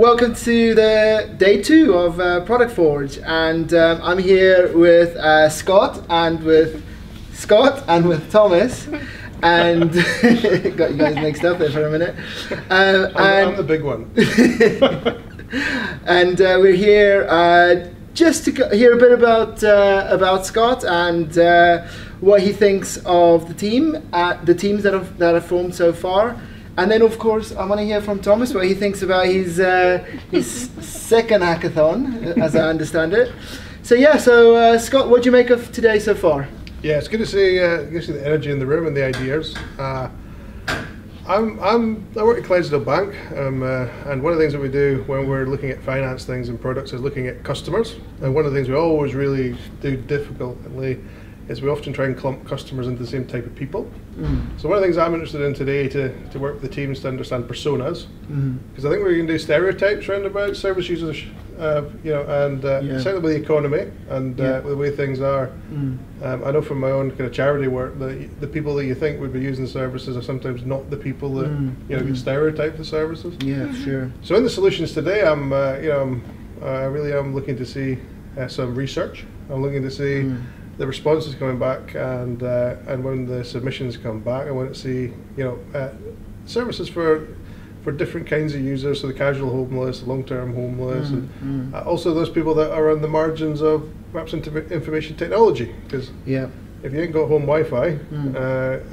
Welcome to the day 2 of Product Forge, and I'm here with Scott and with Thomas, and got you guys mixed up there for a minute. I'm the big one. And we're here just to hear a bit about Scott and what he thinks of the teams that have formed so far. And then, of course, I want to hear from Thomas what he thinks about his second hackathon, as I understand it. So yeah, Scott, what do you make of today so far? Yeah, it's good to see the energy in the room and the ideas. I work at Clydesdale Bank, and one of the things that we do when we're looking at finance things and products is looking at customers. And one of the things we always really do difficultly is we often try and clump customers into the same type of people. So one of the things I'm interested in today to work with the teams to understand personas, because I think we can do stereotypes around about service users, and certainly with the economy and with the way things are. I know from my own kind of charity work that the people that you think would be using services are sometimes not the people that get stereotyped the services. Yeah, sure. So in the solutions today, I really am looking to see some research. I'm looking to see the responses coming back, and when the submissions come back, I want to see services for different kinds of users, so the casual homeless, the long-term homeless, and also those people that are on the margins of perhaps information technology. Because if you ain't got home Wi-Fi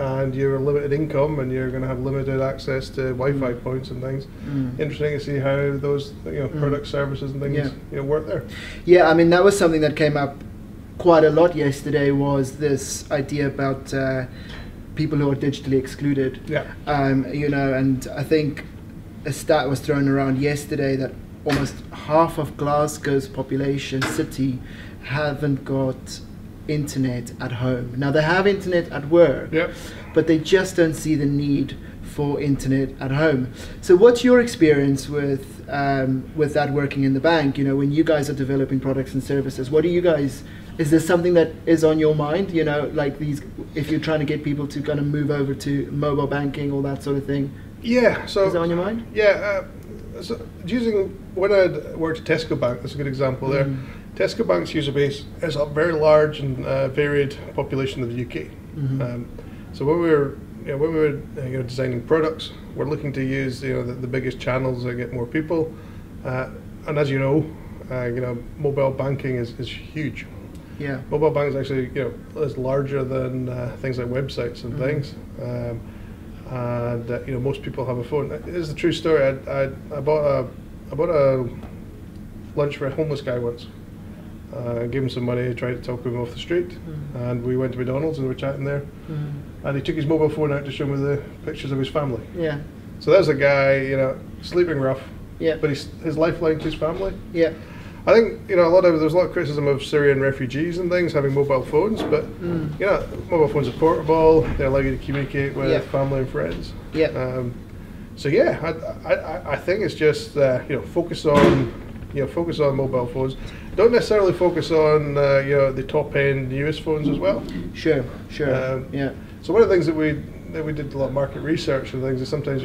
and you're limited income and you're going to have limited access to Wi-Fi points and things, interesting to see how those product services and things work there. Yeah, I mean that was something that came up quite a lot yesterday, was this idea about people who are digitally excluded. And I think a stat was thrown around yesterday that almost half of Glasgow's population city haven't got internet at home. Now they have internet at work, but they just don't see the need for internet at home. So what's your experience with that working in the bank? When you guys are developing products and services, what do you guys, is there something that is on your mind, like these, if you're trying to get people to kind of move over to mobile banking, all that sort of thing? Yeah, so is that on your mind? Yeah, so when I worked at Tesco Bank, that's a good example there. Tesco Bank's user base is a very large and varied population of the UK. So when we were designing products, we're looking to use the biggest channels that get more people, and as you know, mobile banking is huge. Yeah, mobile banking is actually is larger than things like websites and things, and most people have a phone. It is a true story. I bought a lunch for a homeless guy once. I gave him some money, tried to talk him off the street, and we went to McDonald's and we were chatting there. And he took his mobile phone out to show me the pictures of his family. Yeah. So there's a guy, sleeping rough. Yeah. But his lifeline to his family. Yeah. I think there's a lot of criticism of Syrian refugees and things having mobile phones, but mobile phones are portable. They allow you to communicate with family and friends. Yeah. So yeah, I think it's just focus on mobile phones. Don't necessarily focus on the top end newest phones as well. Sure. Yeah. So one of the things that we did a lot of market research and things is sometimes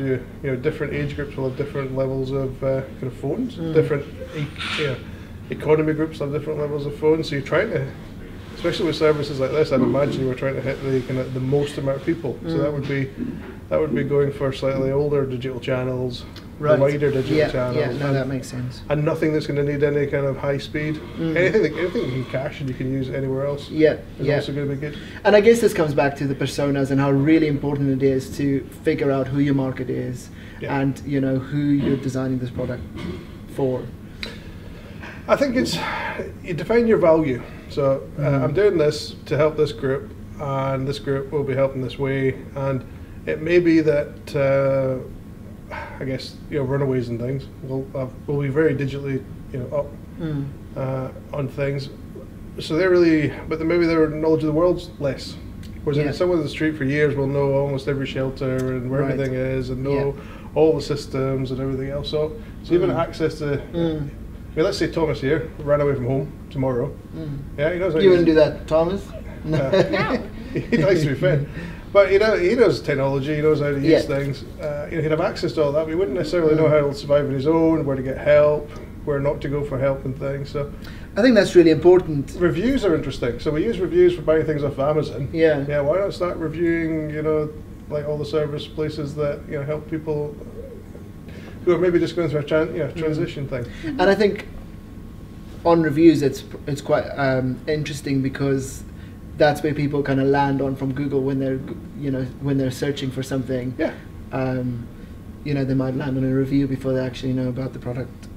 different age groups will have different levels of kind of phones. Different economy groups have different levels of phones. So you're trying to, especially with services like this, I'd imagine you were trying to hit the most amount of people. So that would be going for slightly older digital channels, wider digital channels. Yeah, no, that makes sense. And nothing that's going to need any kind of high speed. Anything you can cache and you can use anywhere else. Is also going to be good. And I guess this comes back to the personas and how really important it is to figure out who your market is and who you're designing this product for. I think you define your value. So I'm doing this to help this group, and this group will be helping this way, and it may be that I guess runaways and things will be very digitally up on things. So they're really, but then maybe their knowledge of the world's less. Whereas if someone on the street for years will know almost every shelter and where everything is, and know all the systems and everything else. So even access to. Let's say Thomas here ran away from home tomorrow. Yeah, he knows. You wouldn't do that, Thomas? No. He likes to be fed. But he knows technology, he knows how to use things. He'd have access to all that, but he wouldn't necessarily know how to survive on his own, where to get help, where not to go for help and things. So I think that's really important. Reviews are interesting. So we use reviews for buying things off Amazon. Yeah. Yeah. Why not start reviewing? Like all the service places that help people who are maybe just going through a transition thing. And I think on reviews, it's quite interesting because that's where people kind of land on from Google when they're searching for something. Yeah. They might land on a review before they actually know about the product.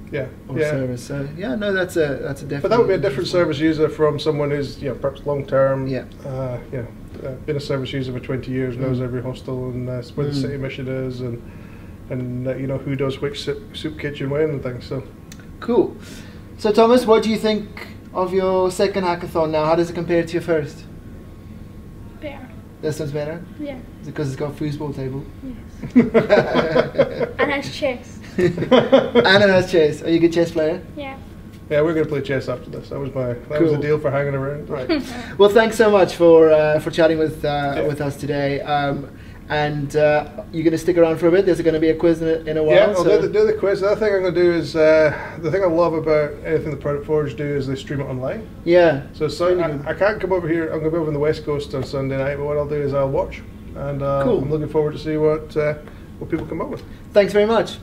Or service. So that's a definite. But that would be a different service user from someone who's perhaps long term. Yeah. Been a service user for 20 years, knows every hostel and where the city mission is, and who does which soup kitchen when and things. So cool. So Thomas, what do you think of your second hackathon now? How does it compare to your first? Better. This one's better? Yeah. Is it because it's got a foosball table? Yes. And has chess. And it has chess. Are you a good chess player? Yeah. Yeah, we're going to play chess after this. That was the deal for hanging around. Right. Well, thanks so much for chatting with us today. And you're going to stick around for a bit. There's going to be a quiz in a while. Yeah, I'll do the quiz. The other thing I'm going to do is the thing I love about anything the Product Forge do is they stream it online. Yeah. So I can't come over here. I'm going to be over on the West Coast on Sunday night. But what I'll do is I'll watch, and cool. I'm looking forward to see what people come up with. Thanks very much.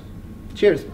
Cheers.